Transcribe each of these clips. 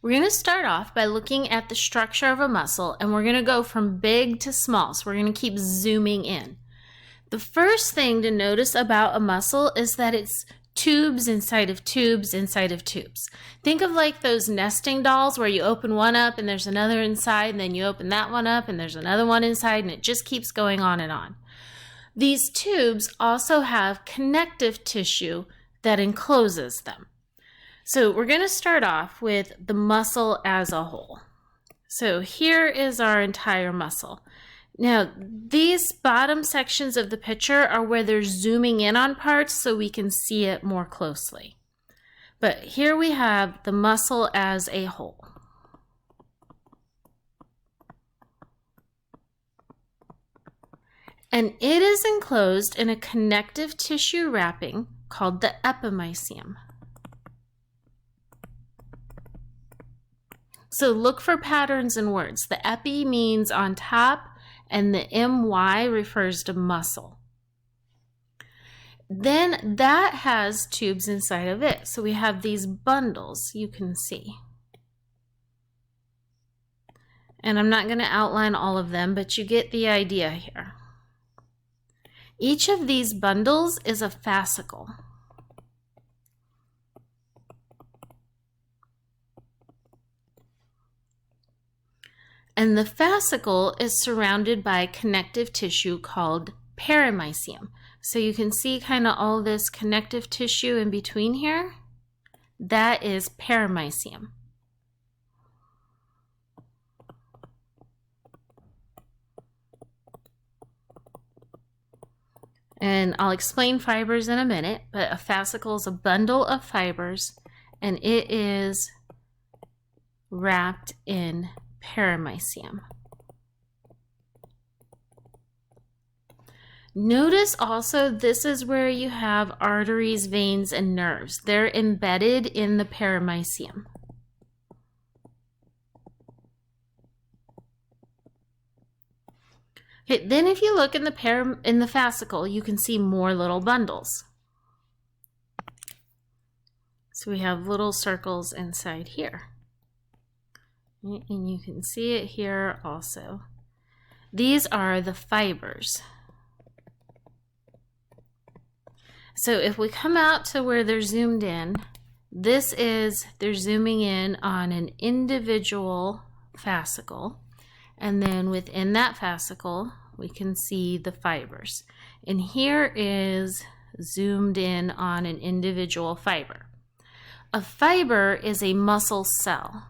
We're going to start off by looking at the structure of a muscle, and we're going to go from big to small. So we're going to keep zooming in. The first thing to notice about a muscle is that it's tubes inside of tubes inside of tubes. Think of like those nesting dolls where you open one up and there's another inside, and then you open that one up and there's another one inside, and it just keeps going on and on. These tubes also have connective tissue that encloses them. So we're going to start off with the muscle as a whole. So here is our entire muscle. Now, these bottom sections of the picture are where they're zooming in on parts so we can see it more closely. But here we have the muscle as a whole. And it is enclosed in a connective tissue wrapping called the epimysium. So look for patterns in words. The epi means on top, and the my refers to muscle. Then that has tubes inside of it. So we have these bundles you can see. And I'm not going to outline all of them, but you get the idea here. Each of these bundles is a fascicle. And the fascicle is surrounded by connective tissue called perimysium. So you can see kind of all this connective tissue in between here. That is perimysium. And I'll explain fibers in a minute, but a fascicle is a bundle of fibers, and it is wrapped in perimysium. Notice also this is where you have arteries, veins, and nerves. They're embedded in the perimysium. Okay, then if you look in the fascicle, you can see more little bundles. So we have little circles inside here. And you can see it here also. These are the fibers. So if we come out to where they're zoomed in, they're zooming in on an individual fascicle. And then within that fascicle, we can see the fibers. And here is zoomed in on an individual fiber. A fiber is a muscle cell.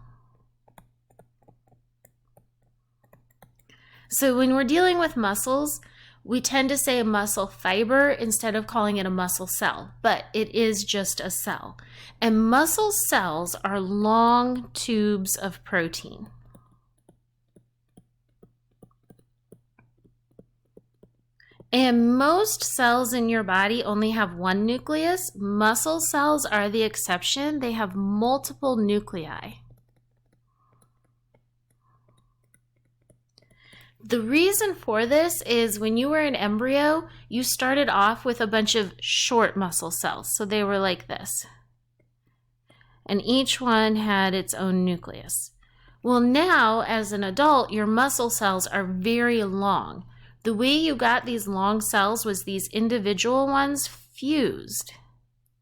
So when we're dealing with muscles, we tend to say a muscle fiber instead of calling it a muscle cell, but it is just a cell. And muscle cells are long tubes of protein. And most cells in your body only have one nucleus. Muscle cells are the exception. They have multiple nuclei. The reason for this is when you were an embryo, you started off with a bunch of short muscle cells. So they were like this. And each one had its own nucleus. Well, now as an adult, your muscle cells are very long. The way you got these long cells was these individual ones fused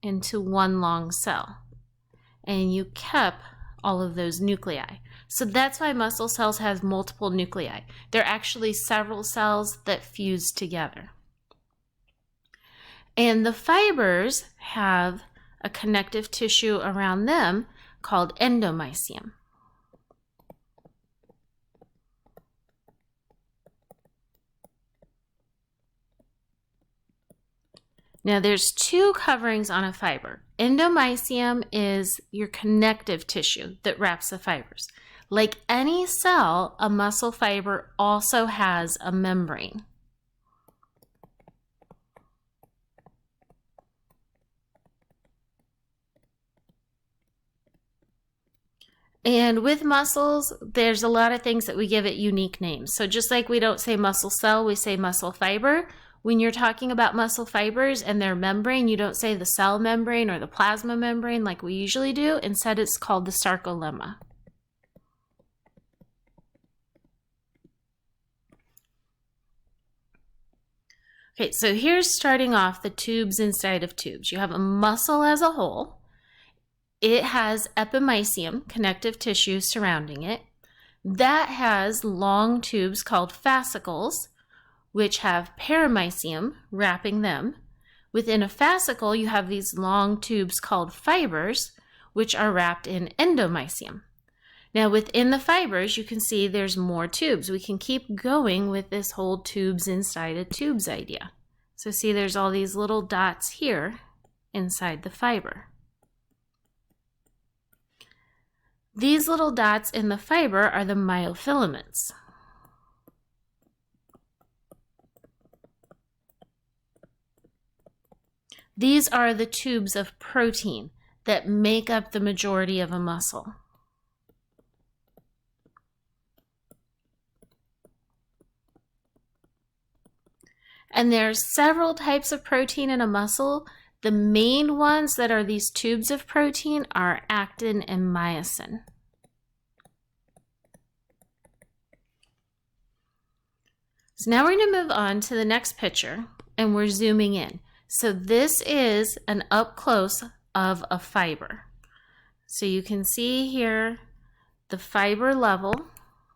into one long cell. And you kept all of those nuclei. So that's why muscle cells have multiple nuclei. They're actually several cells that fuse together. And the fibers have a connective tissue around them called endomysium. Now there's two coverings on a fiber. Endomysium is your connective tissue that wraps the fibers. Like any cell, a muscle fiber also has a membrane. And with muscles, there's a lot of things that we give it unique names. So just like we don't say muscle cell, we say muscle fiber. When you're talking about muscle fibers and their membrane, you don't say the cell membrane or the plasma membrane like we usually do. Instead, it's called the sarcolemma. Okay, so here's starting off the tubes inside of tubes. You have a muscle as a whole. It has epimysium, connective tissue surrounding it. That has long tubes called fascicles, which have perimysium wrapping them. Within a fascicle, you have these long tubes called fibers, which are wrapped in endomysium. Now, within the fibers, you can see there's more tubes. We can keep going with this whole tubes inside a tubes idea. So see, there's all these little dots here inside the fiber. These little dots in the fiber are the myofilaments. These are the tubes of protein that make up the majority of a muscle. And there's several types of protein in a muscle. The main ones that are these tubes of protein are actin and myosin. So now we're going to move on to the next picture, and we're zooming in. So this is an up close of a fiber. So you can see here the fiber level,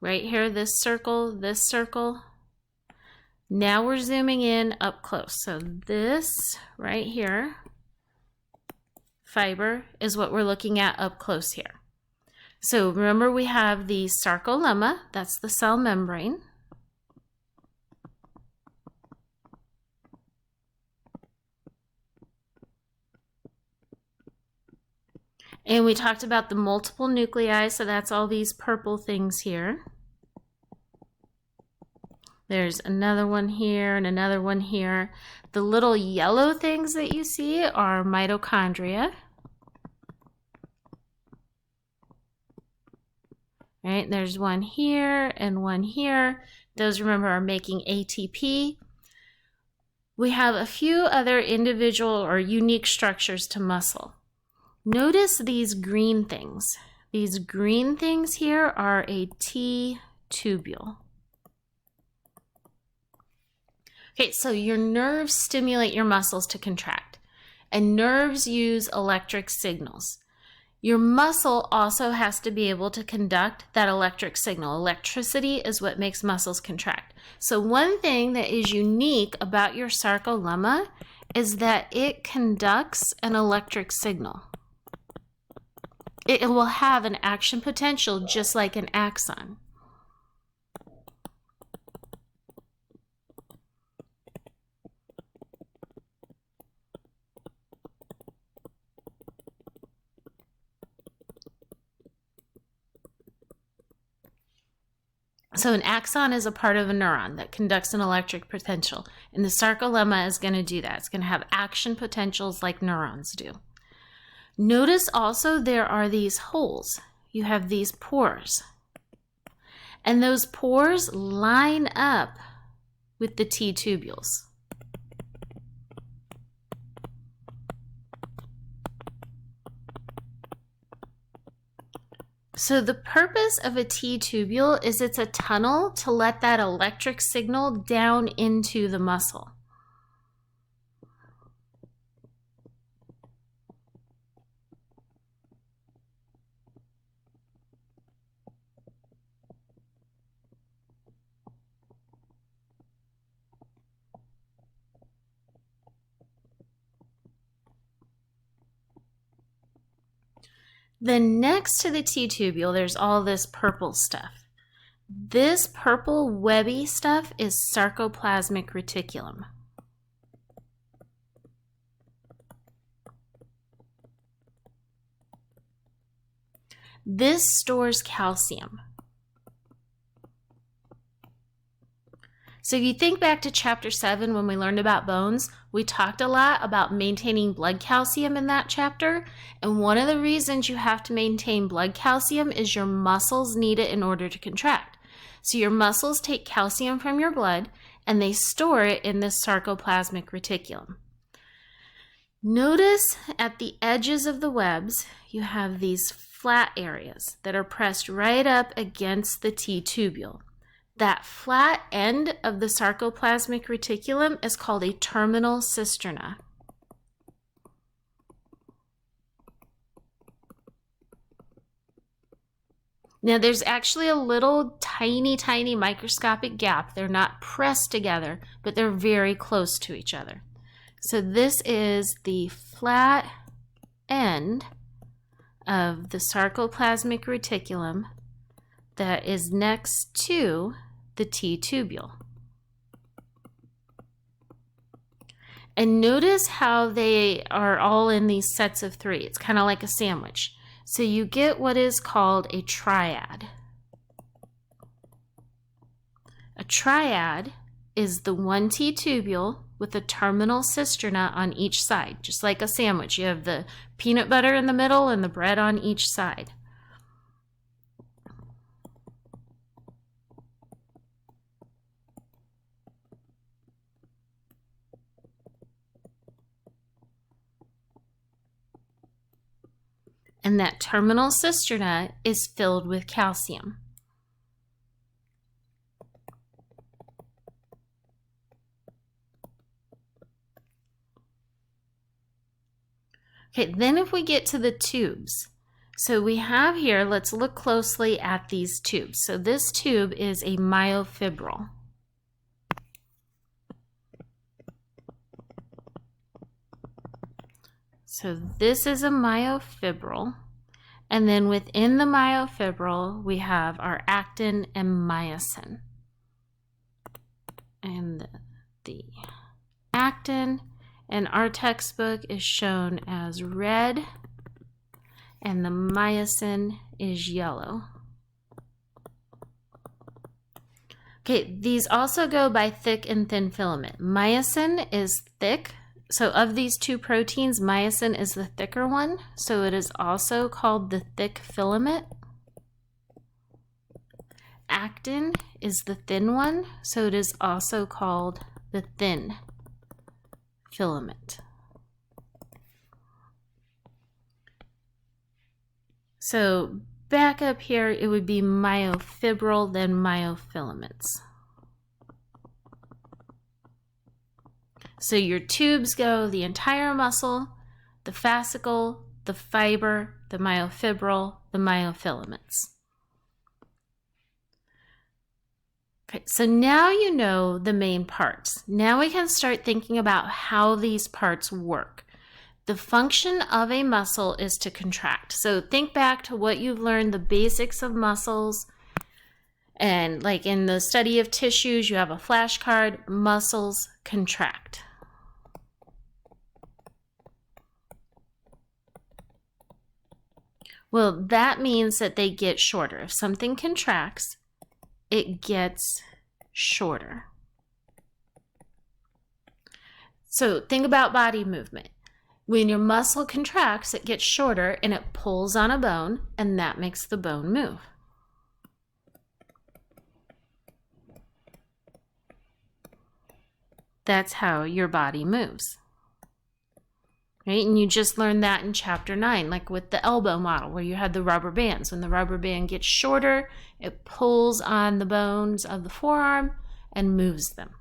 right here, this circle, this circle. Now we're zooming in up close. So this right here, fiber, is what we're looking at up close here. So remember, we have the sarcolemma, that's the cell membrane. And we talked about the multiple nuclei, so that's all these purple things here. There's another one here and another one here. The little yellow things that you see are mitochondria. Right, there's one here and one here. Those, remember, are making ATP. We have a few other individual or unique structures to muscle. Notice these green things. These green things here are a T-tubule. Okay, so your nerves stimulate your muscles to contract, and nerves use electric signals. Your muscle also has to be able to conduct that electric signal. Electricity is what makes muscles contract. So one thing that is unique about your sarcolemma is that it conducts an electric signal. It will have an action potential just like an axon. So an axon is a part of a neuron that conducts an electric potential, and the sarcolemma is going to do that. It's going to have action potentials like neurons do. Notice also there are these holes. You have these pores, and those pores line up with the T-tubules. So the purpose of a T-tubule is it's a tunnel to let that electric signal down into the muscle. Then next to the T-tubule, there's all this purple stuff. This purple webby stuff is sarcoplasmic reticulum. This stores calcium. So if you think back to chapter 7 when we learned about bones, we talked a lot about maintaining blood calcium in that chapter. And one of the reasons you have to maintain blood calcium is your muscles need it in order to contract. So your muscles take calcium from your blood and they store it in this sarcoplasmic reticulum. Notice at the edges of the webs, you have these flat areas that are pressed right up against the T-tubule. That flat end of the sarcoplasmic reticulum is called a terminal cisterna. Now there's actually a little tiny microscopic gap. They're not pressed together, but they're very close to each other. So this is the flat end of the sarcoplasmic reticulum that is next to the T-tubule. And notice how they are all in these sets of three. It's kind of like a sandwich. So you get what is called a triad. A triad is the one T-tubule with a terminal cisterna on each side, just like a sandwich. You have the peanut butter in the middle and the bread on each side. And that terminal cisterna is filled with calcium. Okay, then if we get to the tubes, so we have here, let's look closely at these tubes. So this tube is a myofibril. So this is a myofibril, and then within the myofibril we have our actin and myosin. And the actin in our textbook is shown as red, and the myosin is yellow. Okay, these also go by thick and thin filament. Myosin is thick. So of these two proteins, myosin is the thicker one, so it is also called the thick filament. Actin is the thin one, so it is also called the thin filament. So back up here, it would be myofibril, then myofilaments. So your tubes go the entire muscle, the fascicle, the fiber, the myofibril, the myofilaments. Okay, so now you know the main parts. Now we can start thinking about how these parts work. The function of a muscle is to contract. So think back to what you've learned, the basics of muscles. And like in the study of tissues, you have a flashcard, muscles contract. Well, that means that they get shorter. If something contracts, it gets shorter. So think about body movement. When your muscle contracts, it gets shorter and it pulls on a bone, and that makes the bone move. That's how your body moves. Right? And you just learned that in chapter 9, like with the elbow model where you had the rubber bands. When the rubber band gets shorter, it pulls on the bones of the forearm and moves them.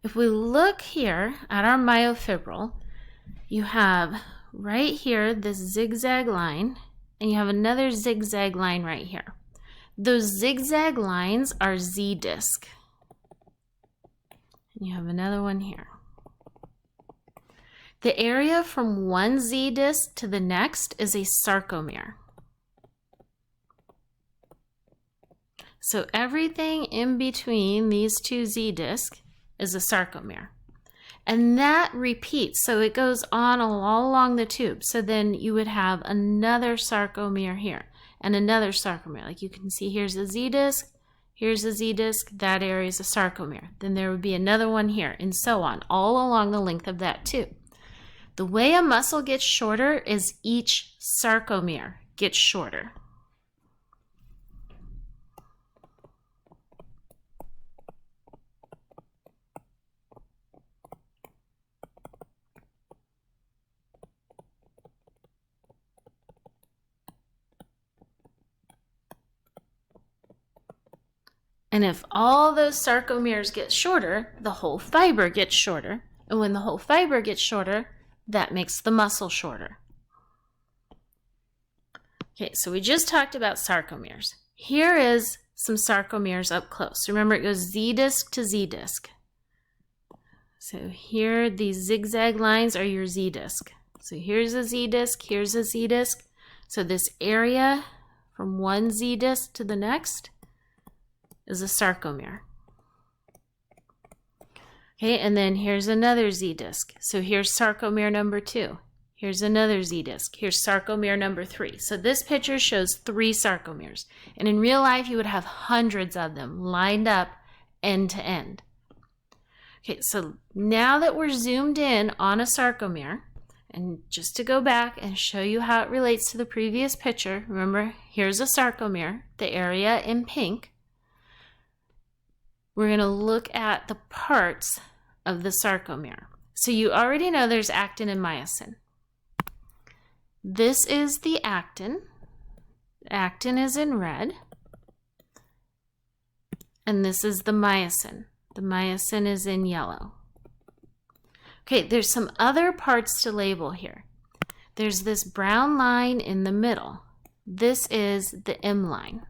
If we look here at our myofibril, you have right here this zigzag line, and you have another zigzag line right here. Those zigzag lines are Z-disc. And you have another one here. The area from one Z-disc to the next is a sarcomere. So everything in between these two Z-discs is a sarcomere. And that repeats, so it goes on all along the tube. So then you would have another sarcomere here and another sarcomere. Like you can see, here's a Z-disc, here's a Z-disc, that area is a sarcomere. Then there would be another one here, and so on, all along the length of that tube. The way a muscle gets shorter is each sarcomere gets shorter. And if all those sarcomeres get shorter, the whole fiber gets shorter. And when the whole fiber gets shorter, that makes the muscle shorter. Okay, so we just talked about sarcomeres. Here is some sarcomeres up close. Remember, it goes Z disc to Z disc. So here, these zigzag lines are your Z disc. So here's a Z disc, here's a Z disc. So this area from one Z disc to the next is a sarcomere. Okay, and then here's another Z disc. So here's sarcomere number 2. Here's another Z disc. Here's sarcomere number 3. So this picture shows 3 sarcomeres. And in real life, you would have hundreds of them lined up end to end. Okay, so now that we're zoomed in on a sarcomere, and just to go back and show you how it relates to the previous picture, remember, here's a sarcomere, the area in pink. We're going to look at the parts of the sarcomere. So you already know there's actin and myosin. This is the actin. Actin is in red. And this is the myosin. The myosin is in yellow. Okay, there's some other parts to label here. There's this brown line in the middle. This is the M line.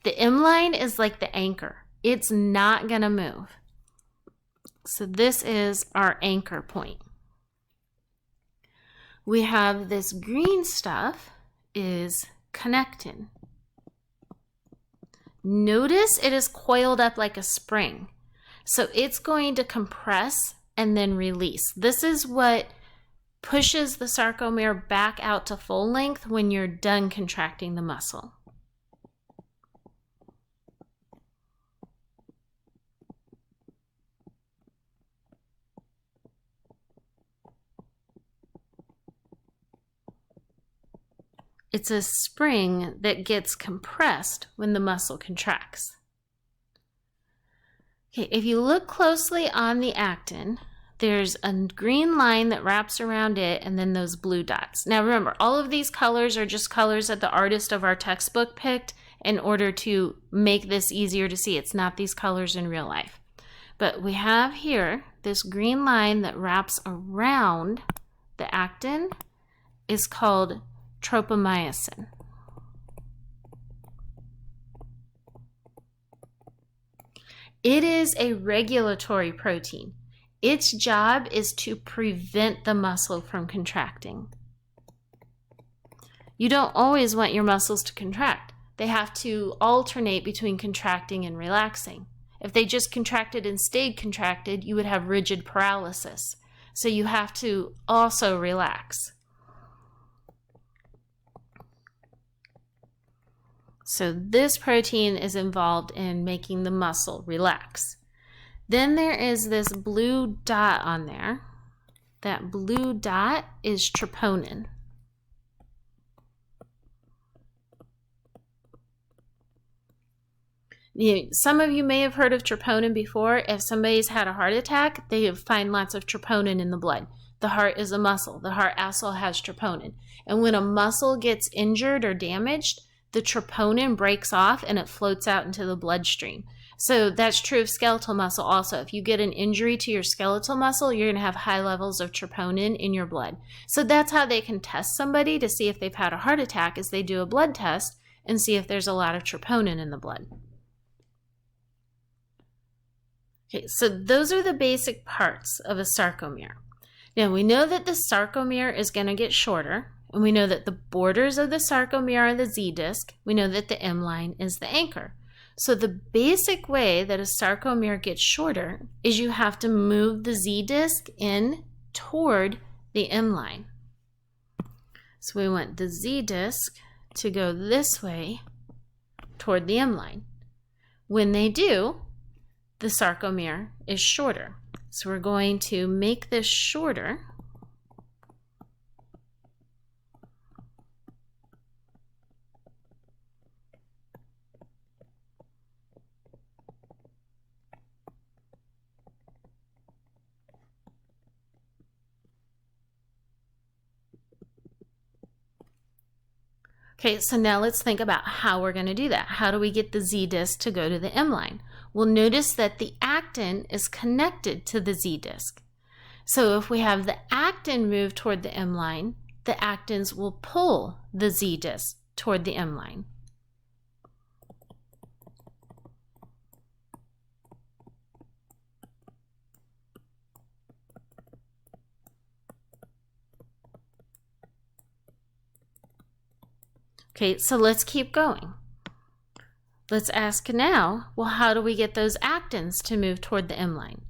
The M line is like the anchor. It's not going to move. So this is our anchor point. We have this green stuff is connectin. Notice it is coiled up like a spring. So it's going to compress and then release. This is what pushes the sarcomere back out to full length when you're done contracting the muscle. It's a spring that gets compressed when the muscle contracts. Okay, if you look closely on the actin, there's a green line that wraps around it and then those blue dots. Now remember, all of these colors are just colors that the artist of our textbook picked in order to make this easier to see. It's not these colors in real life. But we have here this green line that wraps around the actin is called tropomyosin. It is a regulatory protein. Its job is to prevent the muscle from contracting. You don't always want your muscles to contract. They have to alternate between contracting and relaxing. If they just contracted and stayed contracted, you would have rigid paralysis. So you have to also relax. So this protein is involved in making the muscle relax. Then there is this blue dot on there. That blue dot is troponin. Some of you may have heard of troponin before. If somebody's had a heart attack, they find lots of troponin in the blood. The heart is a muscle. The heart also has troponin. And when a muscle gets injured or damaged, the troponin breaks off and it floats out into the bloodstream. So that's true of skeletal muscle also. If you get an injury to your skeletal muscle, you're going to have high levels of troponin in your blood. So that's how they can test somebody to see if they've had a heart attack, is they do a blood test and see if there's a lot of troponin in the blood. Okay, so those are the basic parts of a sarcomere. Now we know that the sarcomere is going to get shorter. And we know that the borders of the sarcomere are the Z disc. We know that the M line is the anchor. So the basic way that a sarcomere gets shorter is you have to move the Z disc in toward the M line. So we want the Z disc to go this way toward the M line. When they do, the sarcomere is shorter. So we're going to make this shorter. Okay, so now let's think about how we're going to do that. How do we get the Z disc to go to the M line? Well, notice that the actin is connected to the Z disc. So if we have the actin move toward the M line, the actins will pull the Z disc toward the M line. Okay, so let's keep going. Let's ask now, well, how do we get those actins to move toward the M line?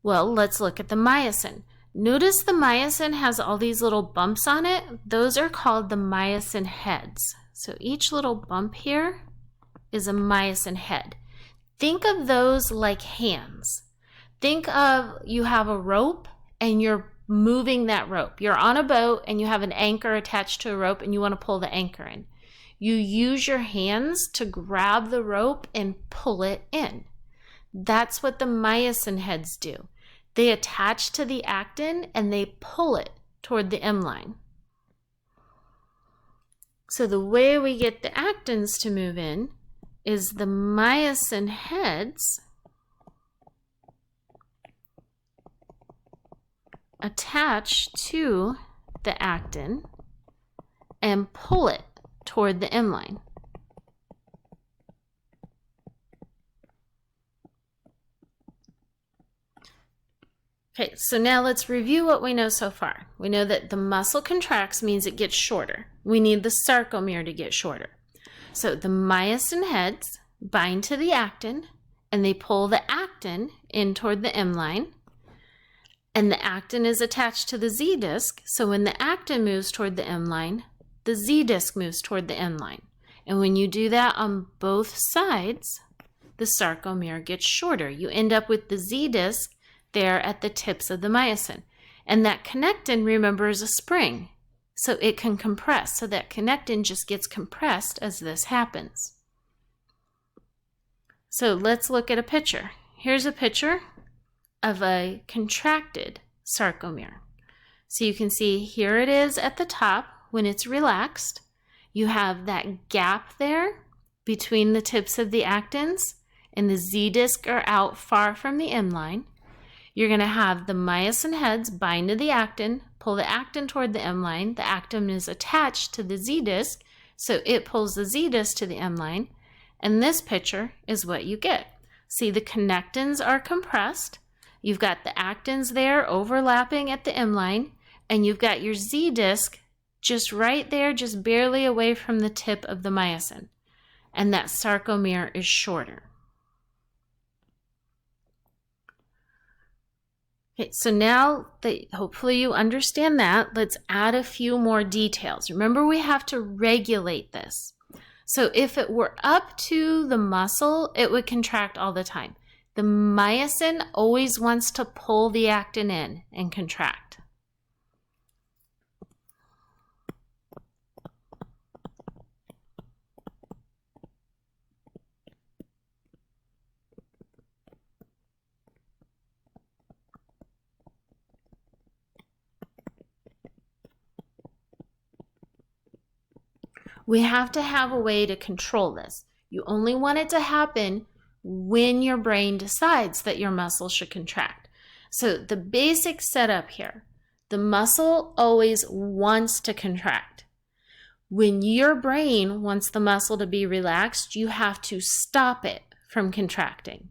Well, let's look at the myosin. Notice the myosin has all these little bumps on it. Those are called the myosin heads. So each little bump here is a myosin head. Think of those like hands. Think of you have a rope and you're moving that rope. You're on a boat and you have an anchor attached to a rope and you want to pull the anchor in. You use your hands to grab the rope and pull it in. That's what the myosin heads do. They attach to the actin and they pull it toward the M line. So the way we get the actins to move in is the myosin heads attach to the actin and pull it toward the M line. Okay, so now let's review what we know so far. We know that the muscle contracts means it gets shorter. We need the sarcomere to get shorter. So the myosin heads bind to the actin and they pull the actin in toward the M line. And the actin is attached to the Z disc, so when the actin moves toward the M line, the Z disc moves toward the M line. And when you do that on both sides, the sarcomere gets shorter. You end up with the Z disc there at the tips of the myosin. And that connectin, remember, is a spring, so it can compress. So that connectin just gets compressed as this happens. So let's look at a picture. Here's a picture of a contracted sarcomere. So you can see here it is at the top when it's relaxed. You have that gap there between the tips of the actins and the Z disc are out far from the M line. You're going to have the myosin heads bind to the actin, pull the actin toward the M line. The actin is attached to the Z disc, so it pulls the Z disc to the M line. And this picture is what you get. See, the connectins are compressed. You've got the actins there overlapping at the M line, and you've got your Z disc just right there, just barely away from the tip of the myosin. And that sarcomere is shorter. Okay, so now that hopefully you understand that, let's add a few more details. Remember, we have to regulate this. So if it were up to the muscle, it would contract all the time. The myosin always wants to pull the actin in and contract. We have to have a way to control this. You only want it to happen when your brain decides that your muscle should contract. So the basic setup here, the muscle always wants to contract. When your brain wants the muscle to be relaxed, you have to stop it from contracting.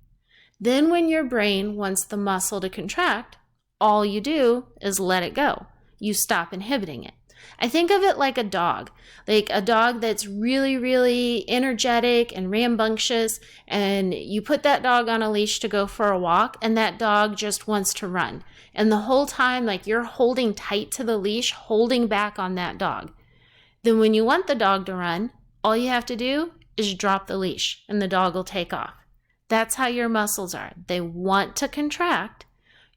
Then when your brain wants the muscle to contract, all you do is let it go. You stop inhibiting it. I think of it like a dog that's really, really energetic and rambunctious, and you put that dog on a leash to go for a walk, and that dog just wants to run. And the whole time, like, you're holding tight to the leash, holding back on that dog. Then when you want the dog to run, all you have to do is drop the leash, and the dog will take off. That's how your muscles are. They want to contract.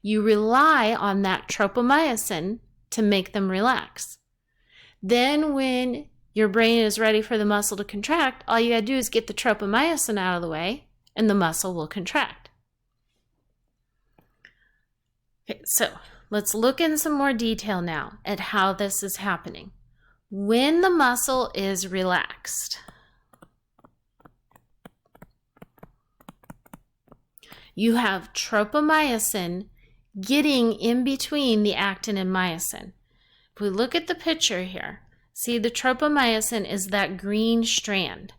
You rely on that tropomyosin to make them relax. Then when your brain is ready for the muscle to contract, all you gotta do is get the tropomyosin out of the way and the muscle will contract. Okay, so let's look in some more detail now at how this is happening. When the muscle is relaxed, you have tropomyosin getting in between the actin and myosin. If we look at the picture here, see the tropomyosin is that green strand.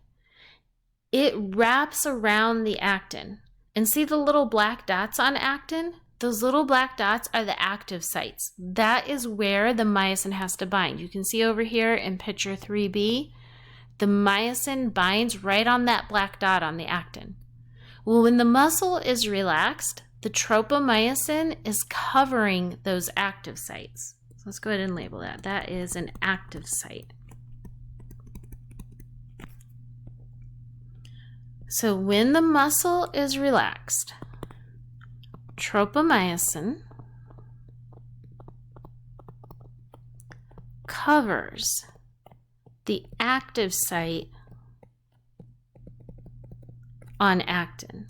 It wraps around the actin. And see the little black dots on actin? Those little black dots are the active sites. That is where the myosin has to bind. You can see over here in picture 3B, the myosin binds right on that black dot on the actin. Well, when the muscle is relaxed, the tropomyosin is covering those active sites. So let's go ahead and label that. That is an active site. So when the muscle is relaxed, tropomyosin covers the active site on actin.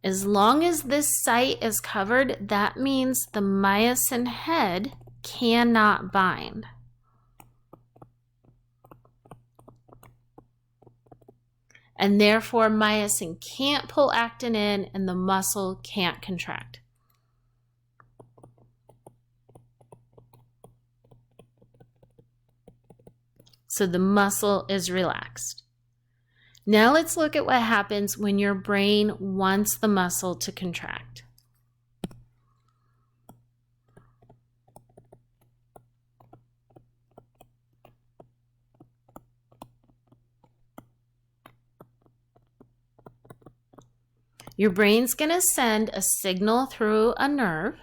As long as this site is covered, that means the myosin head cannot bind. And therefore, myosin can't pull actin in and the muscle can't contract. So the muscle is relaxed. Now let's look at what happens when your brain wants the muscle to contract. Your brain's going to send a signal through a nerve.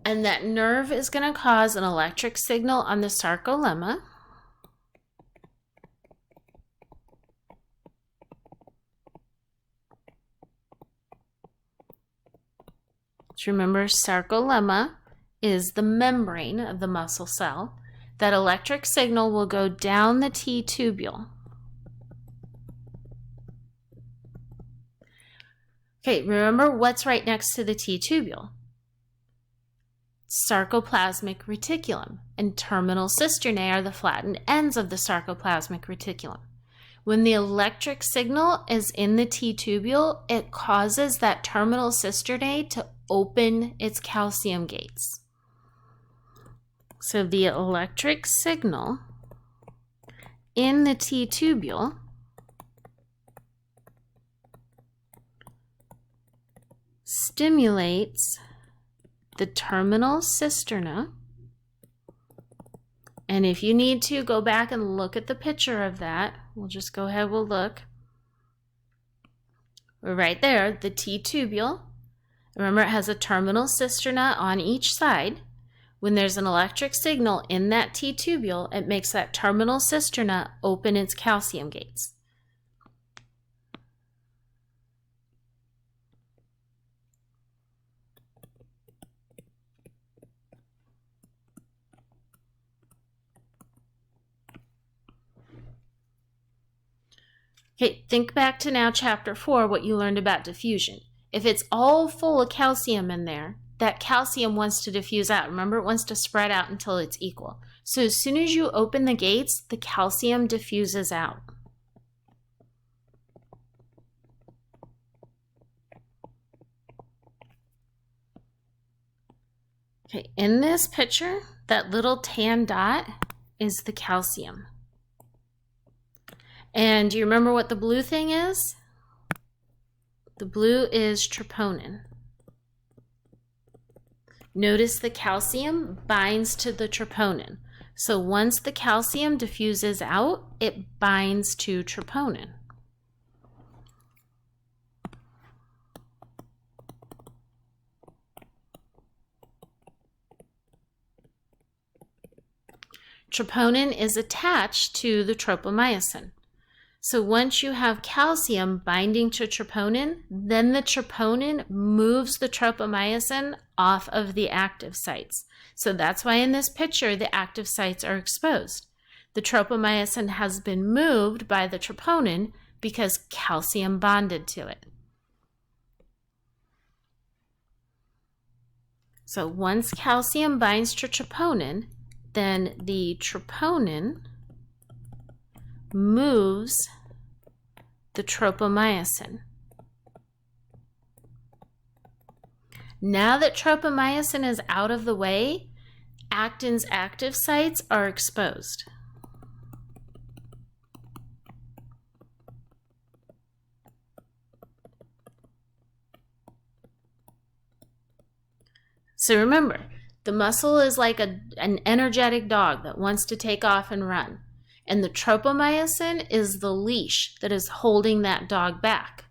And that nerve is going to cause an electric signal on the sarcolemma. So remember, sarcolemma is the membrane of the muscle cell. That electric signal will go down the T-tubule. Okay, remember what's right next to the T-tubule? Sarcoplasmic reticulum, and terminal cisternae are the flattened ends of the sarcoplasmic reticulum. When the electric signal is in the T-tubule, it causes that terminal cisternae to open its calcium gates. So the electric signal in the T-tubule stimulates the terminal cisterna. And if you need to, go back and look at the picture of that. We'll just go ahead, we'll look. Right there, the T-tubule. Remember, it has a terminal cisterna on each side. When there's an electric signal in that T-tubule, it makes that terminal cisterna open its calcium gates. Okay, think back to now chapter 4, what you learned about diffusion. If it's all full of calcium in there, that calcium wants to diffuse out. Remember, it wants to spread out until it's equal. So as soon as you open the gates, the calcium diffuses out. Okay, in this picture, that little tan dot is the calcium. And do you remember what the blue thing is? The blue is troponin. Notice the calcium binds to the troponin. So once the calcium diffuses out, it binds to troponin. Troponin is attached to the tropomyosin. So once you have calcium binding to troponin, then the troponin moves the tropomyosin off of the active sites. So that's why in this picture, the active sites are exposed. The tropomyosin has been moved by the troponin because calcium bonded to it. So once calcium binds to troponin, then the troponin moves the tropomyosin. Now that tropomyosin is out of the way, actin's active sites are exposed. So remember, the muscle is like an energetic dog that wants to take off and run. And the tropomyosin is the leash that is holding that dog back.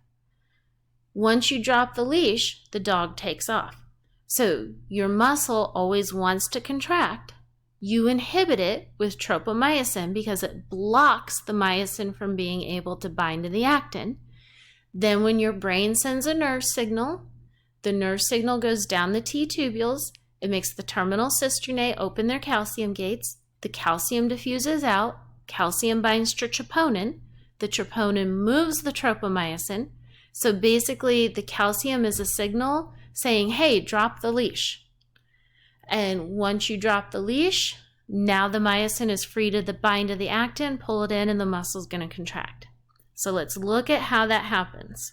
Once you drop the leash, the dog takes off. So your muscle always wants to contract. You inhibit it with tropomyosin because it blocks the myosin from being able to bind to the actin. Then when your brain sends a nerve signal, the nerve signal goes down the T tubules. It makes the terminal cisternae open their calcium gates. The calcium diffuses out. Calcium binds to troponin. The troponin moves the tropomyosin. So basically, the calcium is a signal saying, hey, drop the leash. And once you drop the leash, now the myosin is free to bind to the actin, pull it in, and the muscle's going to contract. So let's look at how that happens.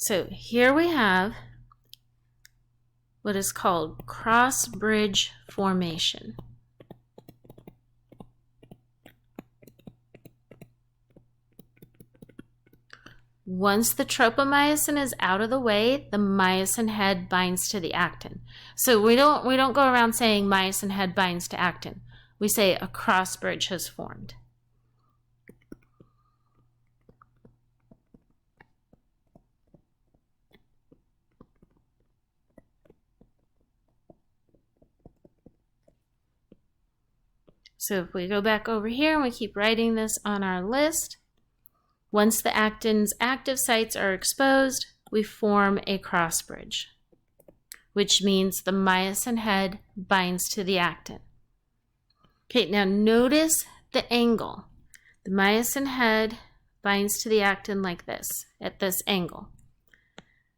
So here we have what is called cross-bridge formation. Once the tropomyosin is out of the way, the myosin head binds to the actin. So we don't go around saying myosin head binds to actin. We say a cross-bridge has formed. So if we go back over here and we keep writing this on our list, once the actin's active sites are exposed, we form a cross bridge, which means the myosin head binds to the actin. Okay, now notice the angle. The myosin head binds to the actin like this, at this angle.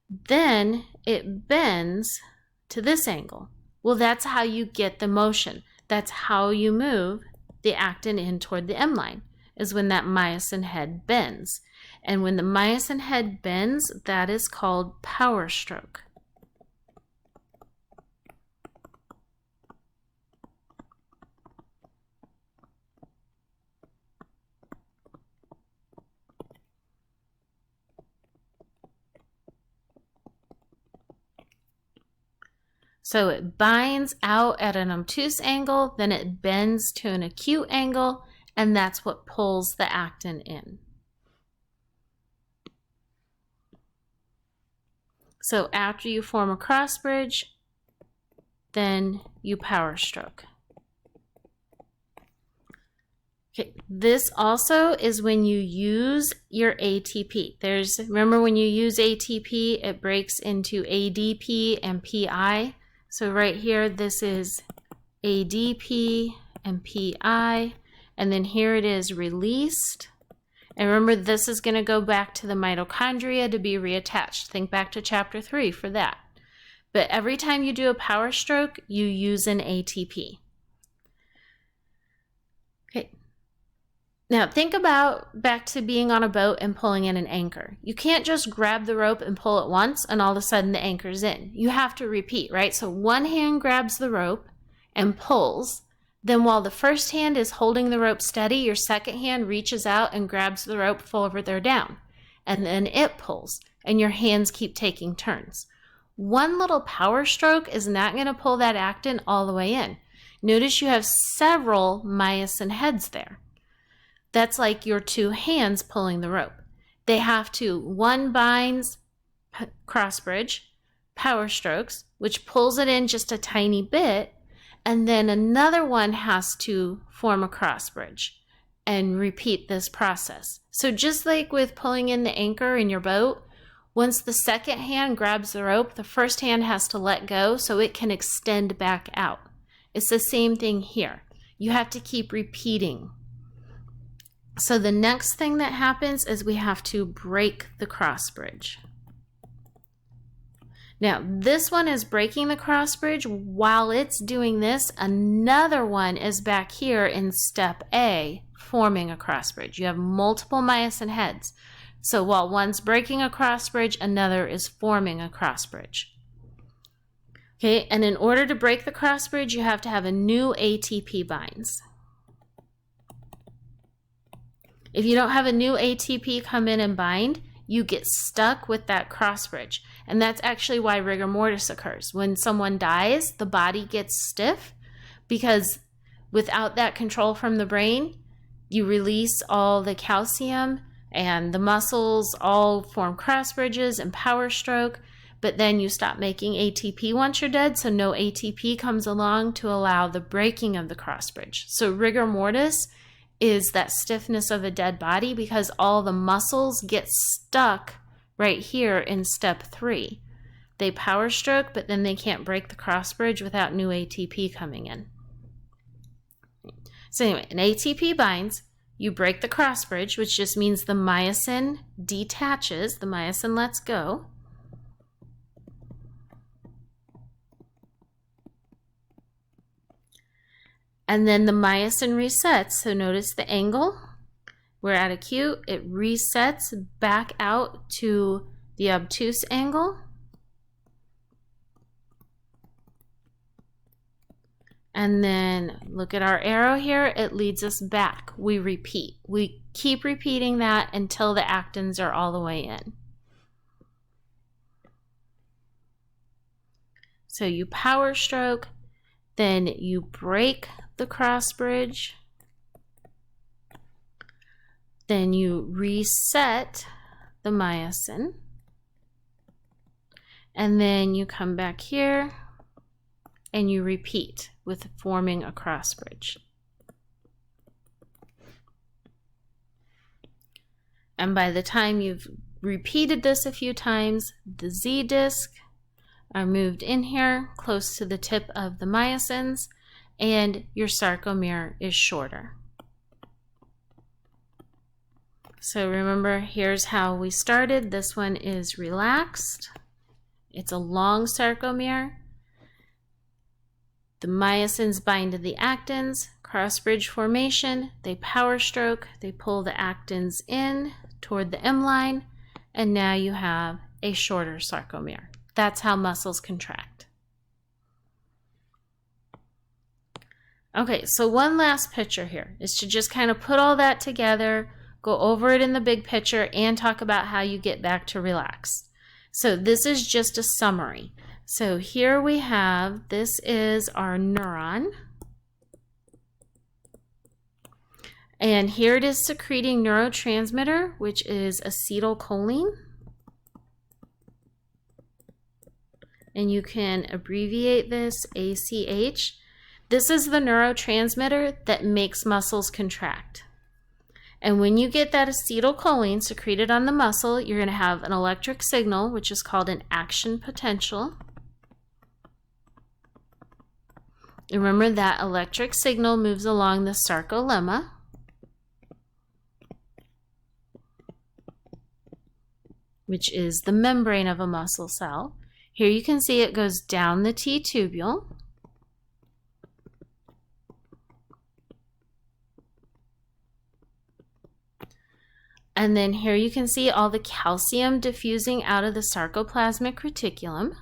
Then it bends to this angle. Well, that's how you get the motion. That's how you move the actin in toward the M line, is when that myosin head bends. And when the myosin head bends, that is called power stroke. So it binds out at an obtuse angle, then it bends to an acute angle, and that's what pulls the actin in. So after you form a cross bridge, then you power stroke. Okay, this also is when you use your ATP. Remember when you use ATP, it breaks into ADP and PI. So right here, this is ADP and PI, and then here it is released. And remember, this is going to go back to the mitochondria to be reattached. Think back to chapter 3 for that. But every time you do a power stroke, you use an ATP. Okay. Now think about back to being on a boat and pulling in an anchor. You can't just grab the rope and pull it once and all of a sudden the anchor's in. You have to repeat, right? So one hand grabs the rope and pulls. Then while the first hand is holding the rope steady, your second hand reaches out and grabs the rope further down. And then it pulls and your hands keep taking turns. One little power stroke is not going to pull that actin all the way in. Notice you have several myosin heads there. That's like your two hands pulling the rope. They have to, one binds, cross bridge, power strokes, which pulls it in just a tiny bit, and then another one has to form a cross bridge and repeat this process. So just like with pulling in the anchor in your boat, Once the second hand grabs the rope, the first hand has to let go so it can extend back out. It's the same thing here. You have to keep repeating. So the next thing that happens is we have to break the cross bridge. Now, this one is breaking the cross bridge. While it's doing this, another one is back here in step A, forming a cross bridge. You have multiple myosin heads. So while one's breaking a cross bridge, another is forming a cross bridge. Okay, and in order to break the cross bridge, you have to have a new ATP binds. If you don't have a new ATP come in and bind, you get stuck with that cross bridge. And that's actually why rigor mortis occurs. When someone dies, the body gets stiff because without that control from the brain, you release all the calcium and the muscles all form cross bridges and power stroke, but then you stop making ATP once you're dead, so no ATP comes along to allow the breaking of the cross bridge. So rigor mortis is that stiffness of a dead body because all the muscles get stuck right here in step 3. They power stroke, but then they can't break the cross bridge without new ATP coming in. So anyway, an ATP binds, you break the cross bridge, which just means the myosin detaches, the myosin lets go. And then the myosin resets. So notice the angle. We're at acute. It resets back out to the obtuse angle. And then look at our arrow here. It leads us back. We repeat. We keep repeating that until the actins are all the way in. So you power stroke, then you break the cross bridge, then you reset the myosin, and then you come back here and you repeat with forming a cross bridge. And by the time you've repeated this a few times, the Z disc are moved in here close to the tip of the myosins, and your sarcomere is shorter. So remember, here's how we started. This one is relaxed. It's a long sarcomere. The myosins bind to the actins, cross bridge formation, they power stroke, they pull the actins in toward the M line, and now you have a shorter sarcomere. That's how muscles contract. Okay, so one last picture here is to just kind of put all that together, go over it in the big picture, and talk about how you get back to relaxed. So this is just a summary. So here we have, this is our neuron. And here it is secreting neurotransmitter, which is acetylcholine. And you can abbreviate this ACH. This is the neurotransmitter that makes muscles contract. And when you get that acetylcholine secreted on the muscle, you're going to have an electric signal, which is called an action potential. Remember that electric signal moves along the sarcolemma. Which is the membrane of a muscle cell. Here you can see it goes down the T-tubule. And then here you can see all the calcium diffusing out of the sarcoplasmic reticulum.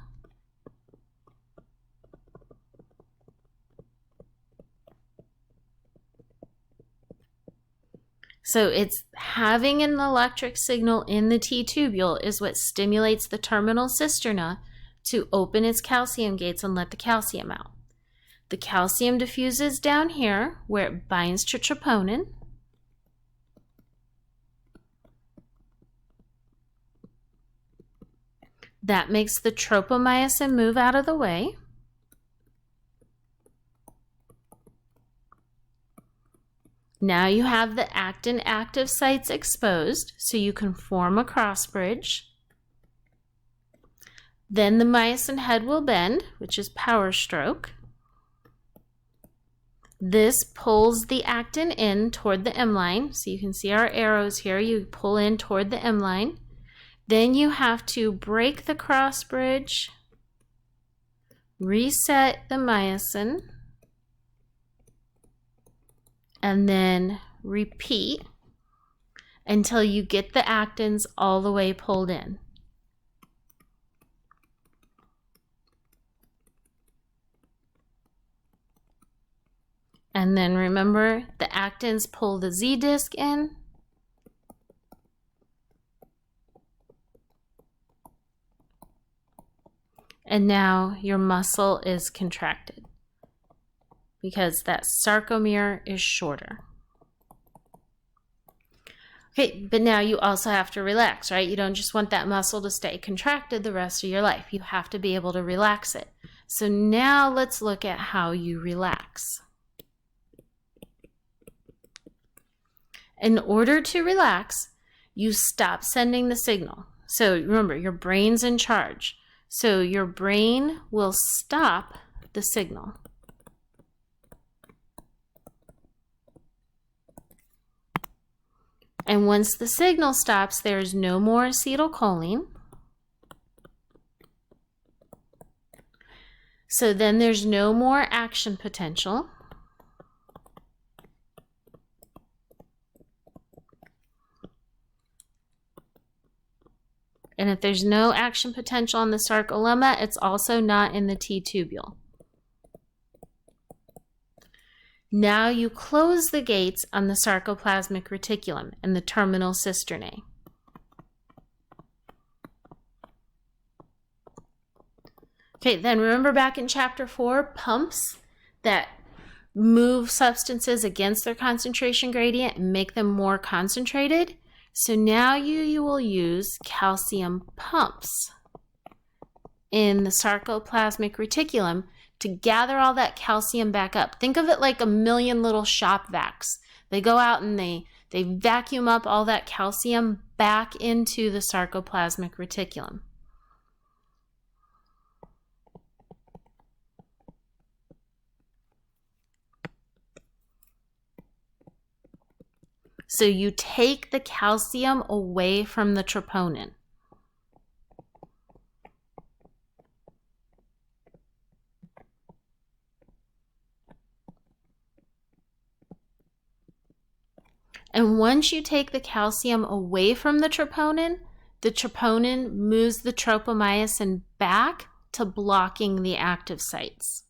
So it's having an electric signal in the T-tubule is what stimulates the terminal cisterna to open its calcium gates and let the calcium out. The calcium diffuses down here where it binds to troponin. That makes the tropomyosin move out of the way. Now you have the actin active sites exposed, so you can form a cross bridge. Then the myosin head will bend, which is power stroke. This pulls the actin in toward the M line. So you can see our arrows here. You pull in toward the M line. Then you have to break the cross bridge, reset the myosin, and then repeat until you get the actins all the way pulled in. And then remember, the actins pull the Z disc in. And now your muscle is contracted because that sarcomere is shorter. Okay, but now you also have to relax, right? You don't just want that muscle to stay contracted the rest of your life. You have to be able to relax it. So now let's look at how you relax. In order to relax, you stop sending the signal. So remember, your brain's in charge. So your brain will stop the signal. And once the signal stops, there's no more acetylcholine. So then there's no more action potential. And if there's no action potential on the sarcolemma, it's also not in the T-tubule. Now you close the gates on the sarcoplasmic reticulum and the terminal cisternae. Okay, then remember back in chapter 4, pumps that move substances against their concentration gradient and make them more concentrated. So now you will use calcium pumps in the sarcoplasmic reticulum to gather all that calcium back up. Think of it like a million little shop vacs. They go out and they vacuum up all that calcium back into the sarcoplasmic reticulum. So you take the calcium away from the troponin. And once you take the calcium away from the troponin moves the tropomyosin back to blocking the active sites.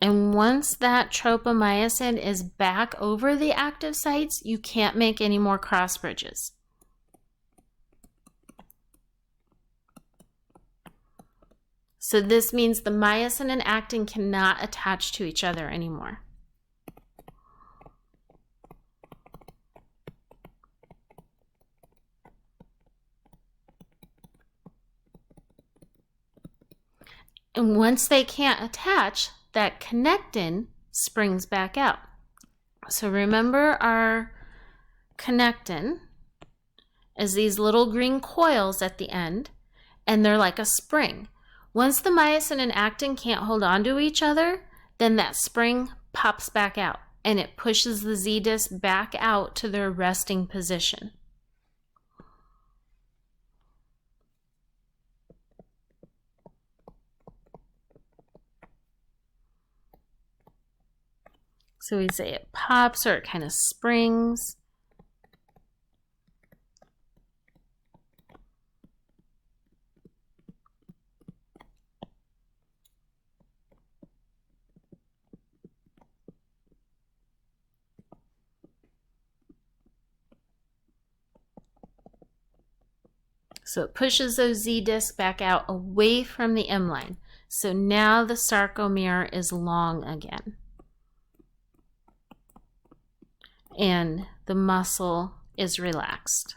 And once that tropomyosin is back over the active sites, you can't make any more cross bridges. So this means the myosin and actin cannot attach to each other anymore. And once they can't attach, that connectin springs back out. So remember, our connectin is these little green coils at the end, and they're like a spring. Once the myosin and actin can't hold on to each other, then that spring pops back out, and it pushes the Z disc back out to their resting position. So we say it pops or it kind of springs. So it pushes those Z discs back out away from the M line. So now the sarcomere is long again. And the muscle is relaxed.